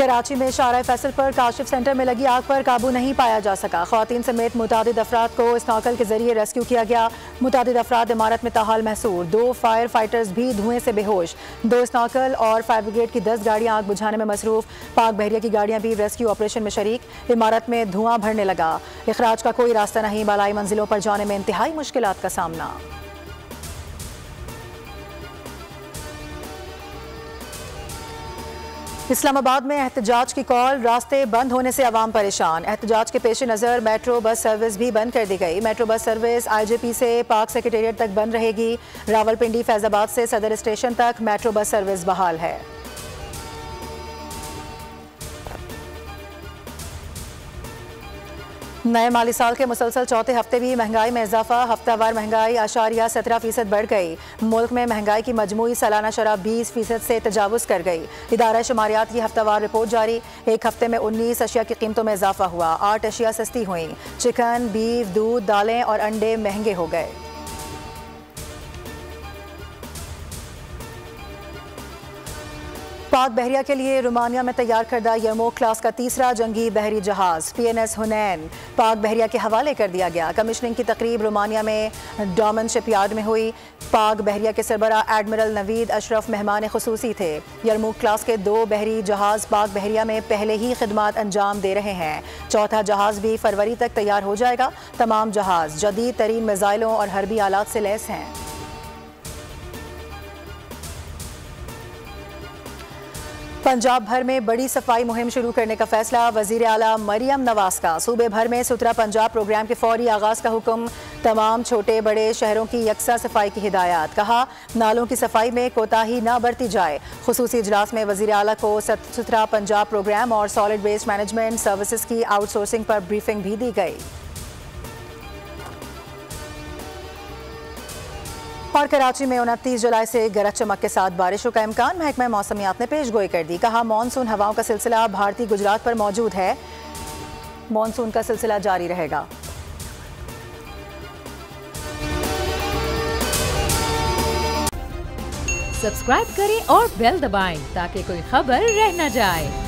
कराची में शारा फैसल पर काशिफ सेंटर में लगी आग पर काबू नहीं पाया जा सका। ख्वातीन समेत मुतादिद अफराद को स्नॉकल के जरिए रेस्क्यू किया गया। मुतादिद अफराद इमारत में ताहाल महसूर। 2 फायर फाइटर्स भी धुएं से बेहोश। 2 स्नॉकल और फायर ब्रिगेड की 10 गाड़ियां आग बुझाने में मसरूफ। पाक बहरिया की गाड़ियां भी रेस्क्यू ऑपरेशन में शरीक। इमारत में धुआं भरने लगा। इखराज का कोई रास्ता नहीं। बालाई मंजिलों पर जाने में इंतहाई मुश्किलात का सामना। इस्लामाबाद में एहतजाज की कॉल। रास्ते बंद होने से अवाम परेशान। एहतजाज के पेश नज़र मेट्रो बस सर्विस भी बंद कर दी गई। मेट्रो बस सर्विस IJP से पाक सेक्रेटेरिएट तक बंद रहेगी। रावलपिंडी फैजाबाद से सदर स्टेशन तक मेट्रो बस सर्विस बहाल है। नए माली साल के मुसलसल चौथे हफ्ते भी महंगाई में इजाफा। हफ्तावार महंगाई 8.17% बढ़ गई। मुल्क में महंगाई की मजमूई सालाना शरह 20% से तजावुज़ कर गई। इदारा शुमारियात की हफ्तावार रिपोर्ट जारी। एक हफ्ते में 19 अशिया की कीमतों में इजाफा हुआ। 8 अशिया सस्ती हुई। चिकन, बीफ, दूध, दालें और अंडे महंगे हो गए। पाक बहरिया के लिए रोमानिया में तैयार करदा यरमूक क्लास का तीसरा जंगी बहरी जहाज PNS हुनैन पाक बहरिया के हवाले कर दिया गया। कमिश्निंग की तकरीब रोमानिया में डॉमन शिपयार्ड में हुई। पाक बहरिया के सरबरा एडमिरल नवीद अशरफ मेहमान खुसूसी थे। यरमूक क्लास के 2 बहरी जहाज पाक बहरिया में पहले ही खिदमात अंजाम दे रहे हैं। चौथा जहाज भी फरवरी तक तैयार हो जाएगा। तमाम जहाज जदीद तरीन मिसाइलों और हरबी आलात से लैस हैं। पंजाब भर में बड़ी सफाई मुहिम शुरू करने का फैसला। वजीर आला मरियम नवाज का सूबे भर में सुथरा पंजाब प्रोग्राम के फौरी आगाज का हुक्म। तमाम छोटे बड़े शहरों की यकसा सफाई की हिदायत। कहा नालों की सफाई में कोताही न बरती जाए। खुसूसी इजलास में वजीर आला को सुथरा पंजाब प्रोग्राम और सॉलिड वेस्ट मैनेजमेंट सर्विसेज की आउटसोर्सिंग पर ब्रीफिंग भी दी गई। और कराची में 29 जुलाई से गरज चमक के साथ बारिशों का इम्कान। महकमा मौसमियात ने पेशगोई कर दी। कहा मानसून हवाओं का सिलसिला भारतीय गुजरात पर मौजूद है। मानसून का सिलसिला जारी रहेगा। सब्सक्राइब करें और बेल दबाएं ताकि कोई खबर रह न जाए।